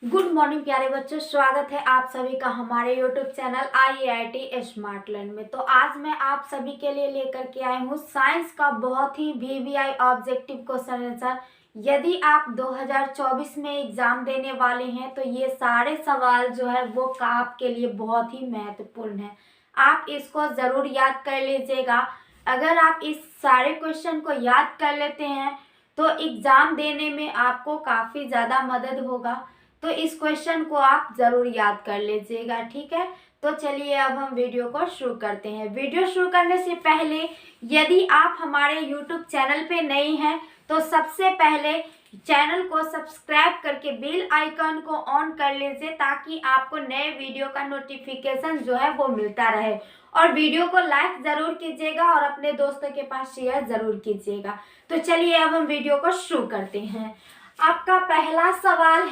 Good morning प्यारे बच्चों, स्वागत है आप सभी का हमारे YouTube channel IIT smart learn में। तो आज मैं आप सभी के लिए लेकर के आई हूँ साइंस का बहुत ही VVI ऑब्जेक्टिव क्वेश्चन आंसर। यदि आप 2024 में एग्जाम देने वाले हैं तो ये सारे सवाल जो है वो आपके लिए बहुत ही महत्वपूर्ण है। आप इसको ज़रूर याद कर लीजिएगा। अगर आप इस सारे क्वेश्चन को याद कर लेते हैं तो एग्ज़ाम देने में आपको काफ़ी ज़्यादा मदद होगा। तो इस क्वेश्चन को आप ज़रूर याद कर लीजिएगा, ठीक है। तो चलिए अब हम वीडियो को शुरू करते हैं। वीडियो शुरू करने से पहले यदि आप हमारे YouTube चैनल पे नए हैं तो सबसे पहले चैनल को सब्सक्राइब करके बेल आइकन को ऑन कर लीजिए ताकि आपको नए वीडियो का नोटिफिकेशन जो है वो मिलता रहे। और वीडियो को लाइक ज़रूर कीजिएगा और अपने दोस्तों के पास शेयर ज़रूर कीजिएगा। तो चलिए अब हम वीडियो को शुरू करते हैं। आपका पहला सवाल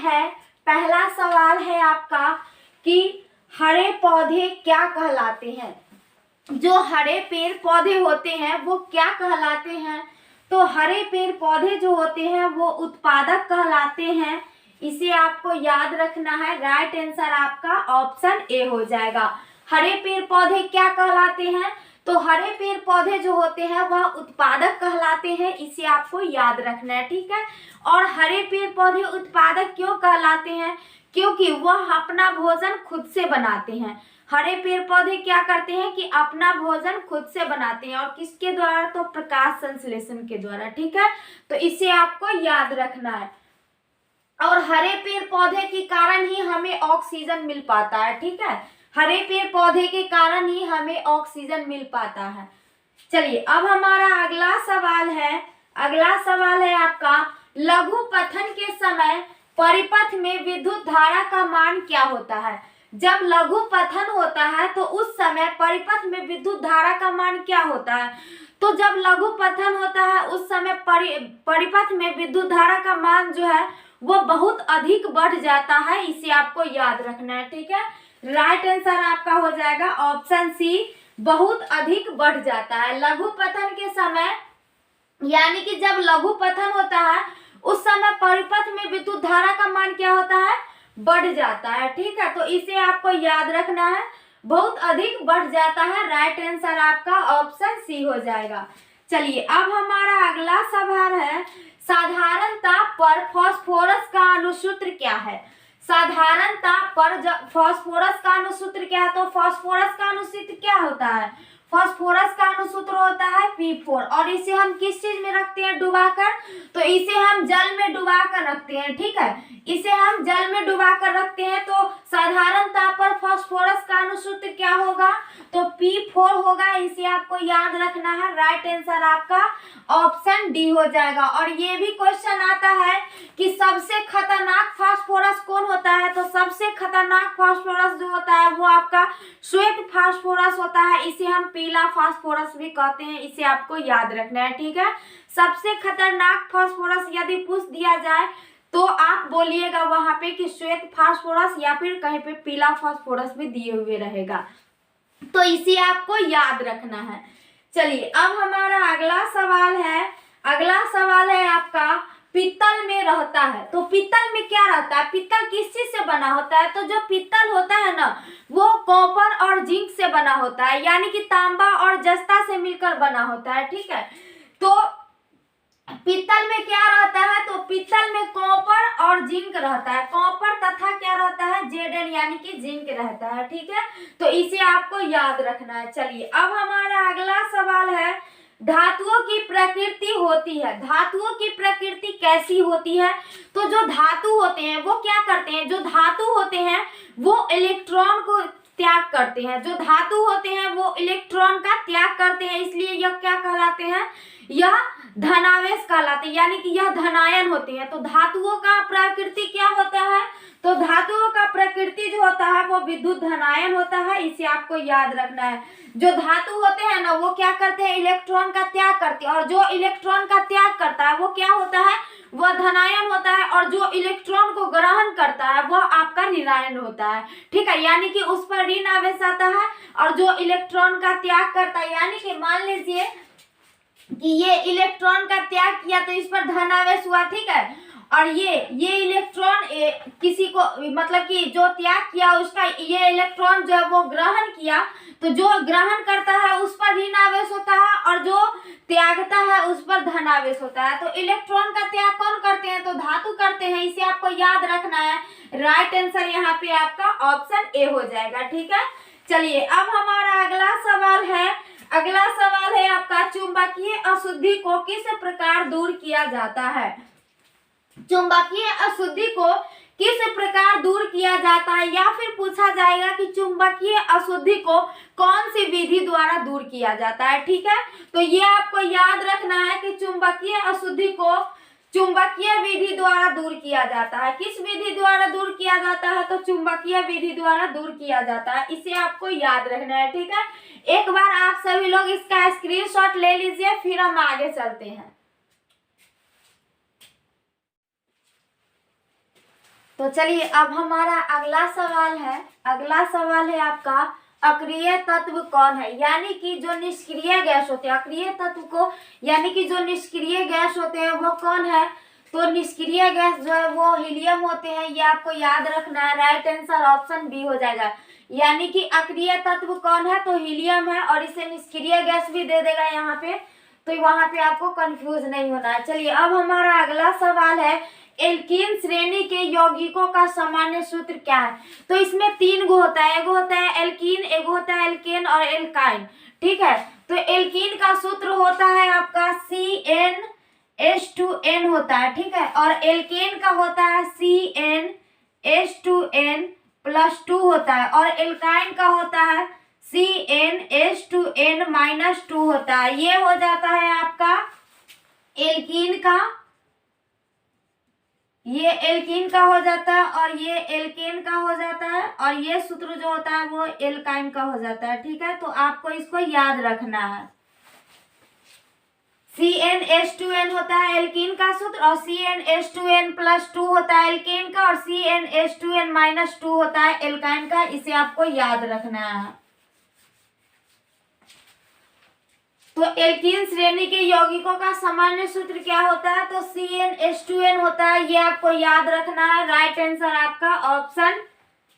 है आपका कि हरे पौधे क्या कहलाते हैं। जो हरे पेड़ पौधे होते हैं वो क्या कहलाते हैं। तो हरे पेड़ पौधे जो होते हैं वो उत्पादक कहलाते हैं। इसे आपको याद रखना है। राइट आंसर आपका ऑप्शन ए हो जाएगा। हरे पेड़ पौधे क्या कहलाते हैं। तो हरे पेड़ पौधे जो होते हैं वह उत्पादक कहलाते हैं। इसे आपको याद रखना है, ठीक है। और हरे पेड़ पौधे उत्पादक क्यों कहलाते हैं, क्योंकि वह अपना भोजन खुद से बनाते हैं। हरे पेड़ पौधे क्या करते हैं कि अपना भोजन खुद से बनाते हैं। और किसके द्वारा, तो प्रकाश संश्लेषण के द्वारा, ठीक है। तो इसे आपको याद रखना है। और हरे पेड़ पौधे के कारण ही हमें ऑक्सीजन मिल पाता है, ठीक है। हरे पेड़ पौधे के कारण ही हमें ऑक्सीजन मिल पाता है। चलिए अब हमारा अगला सवाल है आपका, लघु पथन के समय परिपथ में विद्युत धारा का मान क्या होता है। जब लघु पथन होता है तो उस समय परिपथ में विद्युत धारा का मान क्या होता है। तो जब लघु पथन होता है उस समय परिपथ में विद्युत धारा का मान जो है वो बहुत अधिक बढ़ जाता है। इसे आपको याद रखना है, ठीक है। राइट आंसर आपका हो जाएगा ऑप्शन सी, बहुत अधिक बढ़ जाता है लघु पथन के समय। यानी कि जब लघु पथन होता है उस समय परिपथ में विद्युत धारा का मान क्या होता है, बढ़ जाता है, ठीक है। तो इसे आपको याद रखना है, बहुत अधिक बढ़ जाता है। राइट आंसर आपका ऑप्शन सी हो जाएगा। चलिए अब हमारा अगला सवाल है, साधारण ताप पर फास्फोरस का अणुसूत्र क्या है। साधारण ताप पर फास्फोरस का अणुसूत्र क्या है। तो फास्फोरस का अणुसूत्र क्या होता है, फास्फोरस का अणुसूत्र होता है P4। और इसे हम किस चीज में रखते हैं, डुबाकर। तो इसे हम जल में डुबाकर रखते हैं, ठीक है। इसे हम जल में डुबाकर रखते हैं। तो साधारण ताप पर फास्फोरस का अणुसूत्र क्या होगा, तो P4 होगा। इसे आपको याद रखना है। राइट आंसर आपका ऑप्शन डी हो जाएगा। और ये भी क्वेश्चन आता है कि सबसे खतरनाक फास्फोरस कौन होता है। तो सबसे खतरनाक फास्फोरस जो होता है वो आपका श्वेत फास्फोरस होता है। इसे हम पीला फास्फोरस भी कहते हैं। इसे आपको याद रखना है, ठीक है। सबसे खतरनाक फास्फोरस यदि पूछ दिया जाए तो आप बोलिएगा वहां पे कि श्वेत फास्फोरस या फिर कहीं पे पीला फास्फोरस भी दिए हुए रहेगा। तो इसे आपको याद रखना है। चलिए अब हमारा अगला सवाल है आपका, पीतल में रहता है। तो पीतल में क्या रहता है, पीतल किस चीज से बना होता है। तो जो पीतल होता है ना वो कॉपर और जिंक से बना होता है। यानी कि तांबा और जस्ता से मिलकर बना होता है, ठीक है। तो पीतल में क्या रहता है, तो पीतल में कॉपर और जिंक रहता है। कॉपर तथा क्या रहता है, Zn यानी कि जिंक रहता है, ठीक है। तो इसे आपको याद रखना है। चलिए अब हमारा अगला सवाल है, धातुओं की प्रकृति होती है। धातुओं की प्रकृति कैसी होती है। तो जो धातु होते हैं वो क्या करते हैं, जो धातु होते हैं वो इलेक्ट्रॉन को त्याग करते हैं। जो धातु होते हैं वो इलेक्ट्रॉन का त्याग करते हैं, इसलिए यह क्या कहलाते हैं, यह धनावेश कहलाते हैं। यानी कि यह धनायन होते हैं। तो धातुओं का प्रकृति क्या होता है, तो धातुओं का प्रकृति जो होता है वो विद्युत धनायन होता है। इसे आपको याद रखना है। जो धातु होते हैं ना वो क्या करते हैं, इलेक्ट्रॉन का त्याग करते हैं। और जो इलेक्ट्रॉन का त्याग करता है वो क्या होता है, वह धनायन होता है। और जो इलेक्ट्रॉन को ग्रहण करता है वह आपका ऋणायन होता है, ठीक है। यानी कि उस पर ऋण आवेश आता है। और जो इलेक्ट्रॉन का त्याग करता है, यानी कि मान लीजिए कि ये इलेक्ट्रॉन का त्याग किया तो इस पर धन आवेश हुआ, ठीक है। और ये इलेक्ट्रॉन किसी को मतलब कि जो त्याग किया उसका ये इलेक्ट्रॉन जो है वो ग्रहण किया, तो जो ग्रहण करता है उस पर ऋण आवेश होता है और जो त्यागता है उस पर धन आवेश होता है। तो इलेक्ट्रॉन का त्याग कौन करते हैं? तो धातु करते हैं, इसे आपको याद रखना है। राइट आंसर यहाँ पे आपका ऑप्शन ए हो जाएगा। ठीक है, चलिए अब हमारा अगला सवाल है आपका, चुंबकीय अशुद्धि को किस प्रकार दूर किया जाता है? चुंबकीय अशुद्धि को किस प्रकार दूर किया जाता है, या फिर पूछा जाएगा कि चुंबकीय अशुद्धि को कौन सी विधि द्वारा दूर किया जाता है। ठीक है, तो ये आपको याद रखना है कि चुंबकीय अशुद्धि को चुंबकीय विधि द्वारा दूर किया जाता है। किस विधि द्वारा दूर किया जाता है? तो चुंबकीय विधि द्वारा दूर किया जाता है, इसे आपको याद रखना है। ठीक है, एक बार आप सभी लोग इसका स्क्रीनशॉट ले लीजिए, फिर हम आगे चलते हैं। तो चलिए अब हमारा अगला सवाल है आपका, अक्रिय तत्व कौन है? यानी कि जो निष्क्रिय गैस होते हैं, अक्रिय तत्व को यानी कि जो निष्क्रिय गैस होते हैं वो कौन है? तो निष्क्रिय गैस जो है वो हीलियम होते हैं, ये आपको याद रखना है। राइट आंसर ऑप्शन बी हो जाएगा। यानी कि अक्रिय तत्व कौन है? तो हीलियम है, और इसे निष्क्रिय गैस भी दे देगा यहाँ पे, तो वहां पे आपको कंफ्यूज नहीं होना है। चलिए अब हमारा अगला सवाल है, एल्कीन श्रेणी के यौगिकों का सामान्य सूत्र क्या है? तो इसमें 3 गो होता है, एगो होता है एल्कीन, एगो होता है एल्केन और एल्काइन। ठीक है, तो एल्कीन का सूत्र होता है आपका CnH2n होता है। ठीक है, और एल्केन का होता है CnH2n+2 होता है, और एल्काइन का होता है CnH2n-2 होता है। ये हो जाता है आपका एल्कीन का, ये एल्कीन का हो जाता है, और ये एल्केन का हो जाता है, और ये सूत्र जो होता है वो एल्काइन का हो जाता है। ठीक है, तो आपको इसको याद रखना है। CnH2n होता है एल्कीन का सूत्र, और CnH2n+2 होता है एल्केन का, और CnH2n-2 होता है एल्काइन का, इसे आपको याद रखना है। तो एल्कीन श्रेणी के यौगिकों का सामान्य सूत्र क्या होता है? तो CnH2n होता है, ये आपको याद रखना है। राइट आंसर आपका ऑप्शन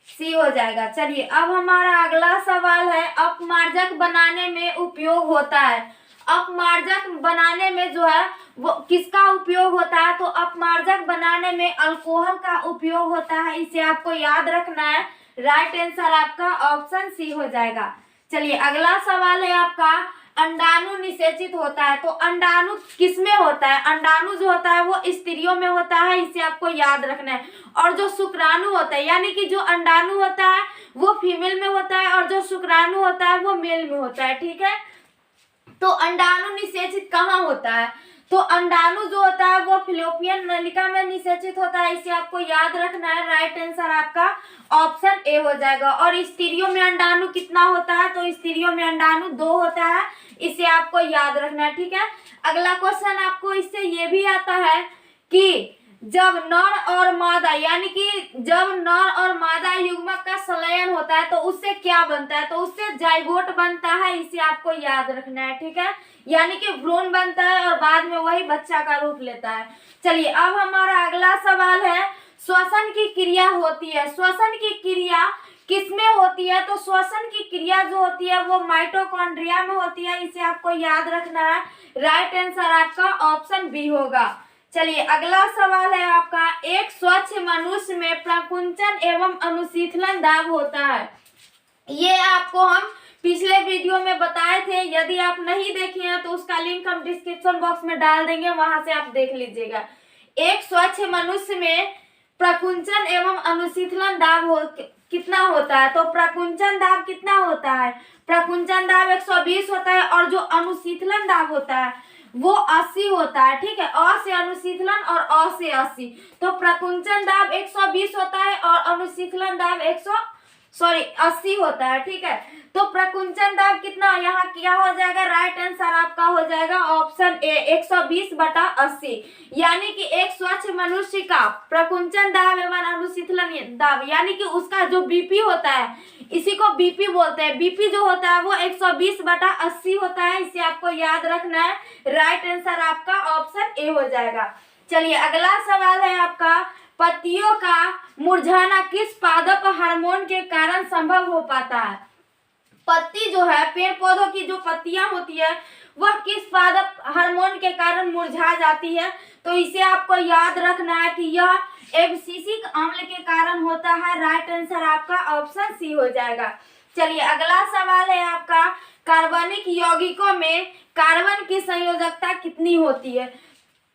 सी हो जाएगा। चलिए अब हमारा अगला सवाल है, अपमार्जक बनाने में उपयोग होता है। अपमार्जक बनाने में जो है वो किसका उपयोग होता है? तो अपमार्जक बनाने में अल्कोहल का उपयोग होता है, इसे आपको याद रखना है। राइट आंसर आपका ऑप्शन सी हो जाएगा। चलिए अगला सवाल है आपका, अंडाणु निषेचित होता है। तो अंडाणु किसमें होता है? अंडाणु जो होता है वो स्त्रियों में होता है, इसे आपको याद रखना है। और जो शुक्राणु होता है, यानी कि जो अंडाणु होता है वो फीमेल में होता है, और जो शुक्राणु होता है वो मेल में होता है। ठीक है, तो अंडाणु निषेचित कहाँ होता है? तो अंडाणु जो होता है वो फिलोपियन नलिका में निषेचित होता है, इसे आपको याद रखना है। राइट आंसर आपका ऑप्शन ए हो जाएगा। और स्त्रियों में अंडाणु कितना होता है? तो स्त्रियों में अंडाणु 2 होता है, इसे आपको याद रखना है। ठीक है, अगला क्वेश्चन आपको इससे ये भी आता है कि जब नर और मादा, यानी कि जब नर और मादा युग्मक का संलयन होता है तो उससे क्या बनता है? तो उससे जाइगोट बनता है, इसे आपको याद रखना है। ठीक है, यानी कि भ्रूण बनता है और बाद में वही बच्चा का रूप लेता है। चलिए अब हमारा अगला सवाल है, श्वसन की क्रिया होती है। श्वसन की क्रिया किसमें होती है? तो श्वसन की क्रिया जो होती है वो माइटोकॉन्ड्रिया में होती है, इसे आपको याद रखना है। राइट आंसर आपका ऑप्शन बी होगा। चलिए अगला सवाल है आपका, एक स्वच्छ मनुष्य में प्रकुंचन एवं अनुशीतलन दाब होता है। ये आपको हम पिछले वीडियो में बताए थे, यदि आप नहीं देखे हैं तो उसका लिंक हम डिस्क्रिप्शन बॉक्स में डाल देंगे, वहां से आप देख लीजिएगा। एक स्वच्छ मनुष्य में प्रकुंचन एवं अनुशीतलन दाब कितना होता है? तो प्रकुंचन दाब कितना होता है? प्रकुंचन दाब 120 होता है, और जो अनुशीतलन दाब होता है वो 80 होता है। ठीक है, अ से अनुशीतलन और अ से 80, तो प्रकुंचन दाब 120 होता है और अनुशीतलन दाब 80 होता है। ठीक है, तो प्रकुंचन दाब कितना यहाँ क्या हो जाएगा? राइट आंसर आपका हो जाएगा ऑप्शन ए 120/80। यानी कि एक स्वच्छ मनुष्य का प्रकुंचन दाब एवं अनुशीतलन दाब, यानी कि उसका जो बीपी होता है, इसी को बीपी बोलते हैं। बीपी जो होता है वो 120/80 होता है, इसे आपको याद रखना है। राइट आंसर आपका ऑप्शन ए हो जाएगा। चलिए अगला सवाल है आपका, पत्तियों का मुरझाना किस पादप हार्मोन के कारण संभव हो पाता है? पत्ती जो है, पेड़ पौधों की जो पत्तियां होती है वह किस पादप हार्मोन के कारण मुरझा जाती है? तो इसे आपको याद रखना है कि यह एब्सिसिक अम्ल के कारण होता है। राइट आंसर आपका ऑप्शन सी हो जाएगा। चलिए अगला सवाल है आपका, कार्बनिक यौगिकों में कार्बन की संयोजकता कितनी होती है?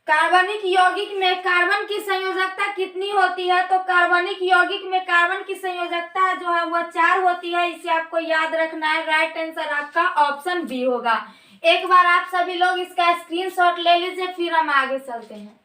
कार्बनिक यौगिक में कार्बन की संयोजकता कितनी होती है? तो कार्बनिक यौगिक में कार्बन की संयोजकता जो है वह 4 होती है। इसे आपको याद रखना है। राइट आंसर आपका ऑप्शन बी होगा। एक बार आप सभी लोग इसका स्क्रीनशॉट ले लीजिए, फिर हम आगे चलते हैं।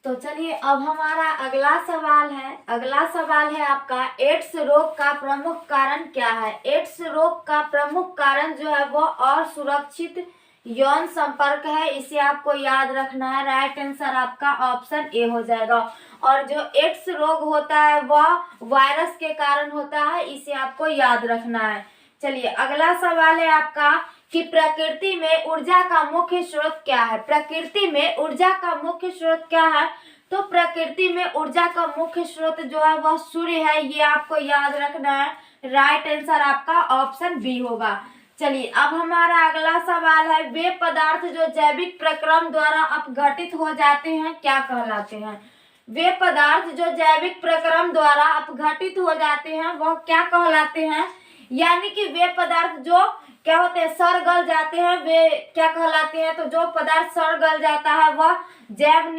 तो चलिए अब हमारा अगला सवाल है। अगला सवाल है आपका, एड्स रोग का प्रमुख कारण क्या है? एड्स रोग का प्रमुख कारण जो है वो असुरक्षित यौन संपर्क है। इसे आपको याद रखना है। राइट आंसर आपका ऑप्शन ए हो जाएगा। और जो एड्स रोग होता है वह वायरस के कारण होता है। इसे आपको याद रखना है। चलिए अगला सवाल है आपका कि प्रकृति में ऊर्जा का मुख्य स्रोत क्या है? प्रकृति में ऊर्जा का मुख्य स्रोत क्या है? तो प्रकृति में ऊर्जा का मुख्य स्रोत जो है वह सूर्य है। ये आपको याद रखना है। राइट आंसर आपका ऑप्शन बी होगा। चलिए अब हमारा अगला सवाल है, वे पदार्थ जो जैविक प्रक्रम द्वारा अपघटित हो जाते हैं क्या कहलाते हैं? वे पदार्थ जो जैविक प्रक्रम द्वारा अपघटित हो जाते हैं वह क्या कहलाते हैं? यानी कि वे पदार्थ जो क्या होते हैं, सड़ गल जाते हैं, वे क्या कहलाते हैं? तो जो पदार्थ सड़ गल जाता है वह जैव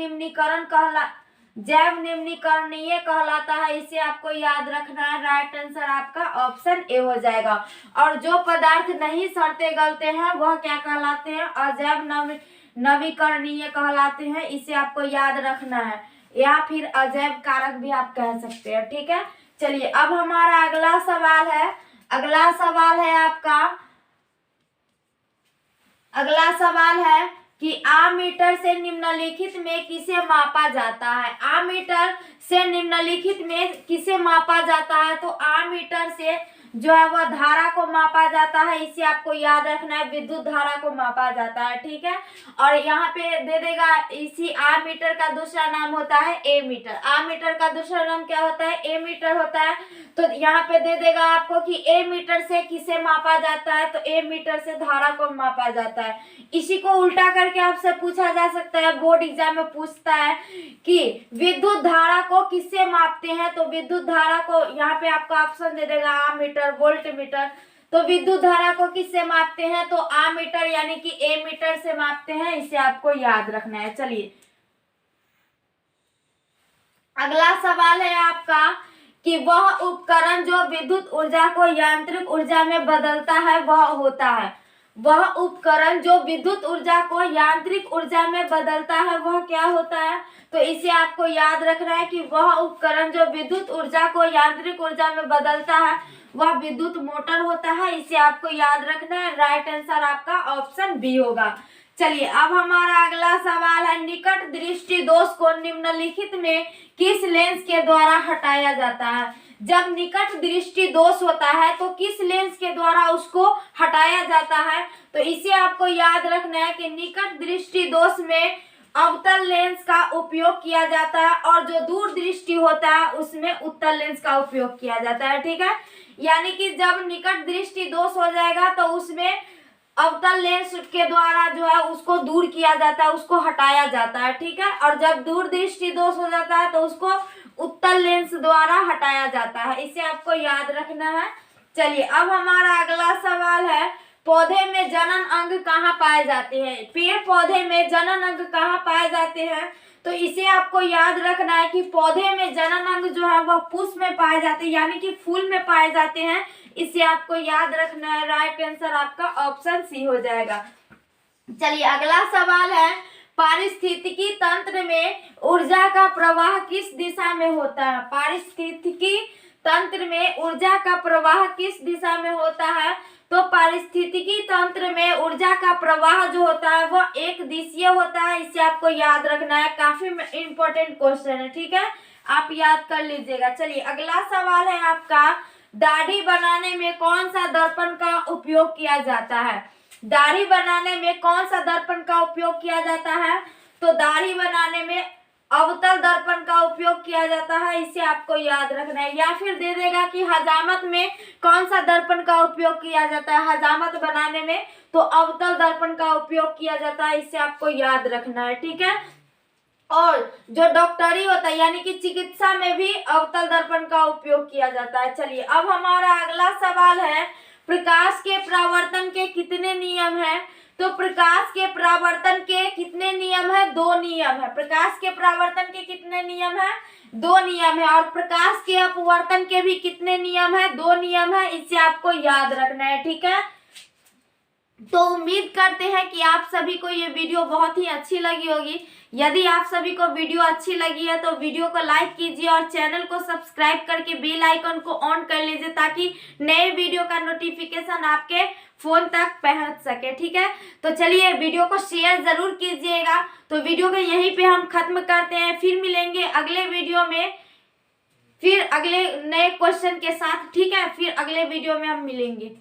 निम्नीकरणीय कहलाता है। इसे आपको याद रखना है। राइट आंसर आपका ऑप्शन ए हो जाएगा। और जो पदार्थ नहीं सड़ते गलते हैं वह क्या कहलाते हैं? अजैव नवीकरणीय कहलाते हैं। इसे आपको याद रखना है, या फिर अजैव कारक भी आप कह सकते हैं। ठीक है। चलिए अब हमारा अगला सवाल है। अगला सवाल है आपका, अगला सवाल है कि आमीटर से निम्नलिखित में किसे मापा जाता है? आमीटर से निम्नलिखित में किसे मापा जाता है? तो आमीटर से जो है वह धारा को मापा जाता है। इसे आपको याद रखना है। विद्युत धारा को मापा जाता है। ठीक है। और यहाँ पे दे देगा, इसी आमीटर का दूसरा नाम होता है एमीटर। आमीटर का दूसरा नाम क्या होता है? एमीटर होता है। तो यहाँ पे दे देगा आपको कि एमीटर से किसे मापा जाता है? तो एमीटर से धारा को मापा जाता है। इसी को उल्टा करके आपसे पूछा जा सकता है, बोर्ड एग्जाम में पूछता है कि विद्युत धारा को किससे मापते हैं? तो विद्युत धारा को यहाँ पे आपको ऑप्शन दे देगा आमीटर, वोल्ट मीटर। तो विद्युत धारा को किससे मापते हैं? तो आमीटर यानी कि एमीटर से मापते हैं। इसे आपको याद रखना है। चलिए अगला सवाल है आपका कि वह उपकरण जो विद्युत ऊर्जा को यांत्रिक ऊर्जा में बदलता है वह होता है। वह उपकरण जो विद्युत ऊर्जा को यांत्रिक ऊर्जा में बदलता है वह क्या होता है? तो इसे आपको याद रखना है कि वह उपकरण जो विद्युत ऊर्जा को यांत्रिक ऊर्जा में बदलता है वह विद्युत मोटर होता है। इसे आपको याद रखना है। राइट आंसर आपका ऑप्शन बी होगा। चलिए अब हमारा अगला सवाल है, निकट दृष्टि दोष को निम्नलिखित में किस लेंस के द्वारा हटाया जाता है? जब निकट दृष्टि दोष होता है तो किस लेंस के द्वारा उसको हटाया जाता है? तो इसे आपको याद रखना है कि निकट दृष्टि दोष में अवतल लेंस का उपयोग किया जाता है और जो दूर दृष्टि होता है उसमें उत्तल लेंस का उपयोग किया जाता है। ठीक है। यानी कि जब निकट दृष्टि दोष हो जाएगा तो उसमें अवतल लेंस के द्वारा जो है उसको दूर किया जाता है, उसको हटाया जाता है। ठीक है। और जब दूर दृष्टि दोष हो जाता है तो उसको उत्तल लेंस द्वारा हटाया जाता है। इसे आपको याद रखना है। चलिए अब हमारा अगला सवाल है, पौधे में जनन अंग कहाँ पाए जाते हैं? पेड़ पौधे में जनन अंग कहाँ पाए जाते हैं? तो इसे आपको याद रखना है कि पौधे में जनन अंग जो है वह पुष्प में पाए जाते हैं, यानी कि फूल में पाए जाते हैं। इसे आपको याद रखना है। राइट आंसर आपका ऑप्शन सी हो जाएगा। चलिए अगला सवाल है, पारिस्थितिकी तंत्र में ऊर्जा का प्रवाह किस दिशा में होता है? पारिस्थितिकी तंत्र में ऊर्जा का प्रवाह किस दिशा में होता है? तो पारिस्थितिकी तंत्र में ऊर्जा का प्रवाह जो होता है वह एक दिशीय होता है। इसे आपको याद रखना है। काफी इंपॉर्टेंट क्वेश्चन है। ठीक है, आप याद कर लीजिएगा। चलिए अगला सवाल है आपका, दाढ़ी बनाने में कौन सा दर्पण का उपयोग किया जाता है? दाढ़ी बनाने में कौन सा दर्पण का उपयोग किया जाता है? तो दाढ़ी बनाने में अवतल दर्पण का उपयोग किया जाता है, इसे आपको याद रखना है। या फिर दे देगा कि हजामत में कौन सा दर्पण का उपयोग किया जाता है? हजामत बनाने में तो अवतल दर्पण का उपयोग किया जाता है, इसे आपको याद रखना है, ठीक है। और जो डॉक्टरी होता है यानी कि चिकित्सा में भी अवतल दर्पण का उपयोग किया जाता है। चलिए अब हमारा अगला सवाल है, प्रकाश के परावर्तन के कितने नियम हैं? तो प्रकाश के परावर्तन के कितने नियम है? 2 नियम है। प्रकाश के परावर्तन के कितने नियम है? 2 नियम है। और प्रकाश के अपवर्तन के भी कितने नियम है? 2 नियम है, इसे आपको याद रखना है, ठीक है। तो उम्मीद करते हैं कि आप सभी को ये वीडियो बहुत ही अच्छी लगी होगी। यदि आप सभी को वीडियो अच्छी लगी है तो वीडियो को लाइक कीजिए और चैनल को सब्सक्राइब करके बेल आइकन को ऑन कर लीजिए ताकि नए वीडियो का नोटिफिकेशन आपके फोन तक पहुंच सके, ठीक है। तो चलिए वीडियो को शेयर जरूर कीजिएगा। तो वीडियो को यहीं पे हम खत्म करते हैं, फिर मिलेंगे अगले वीडियो में, फिर अगले नए क्वेश्चन के साथ, ठीक है। फिर अगले वीडियो में हम मिलेंगे।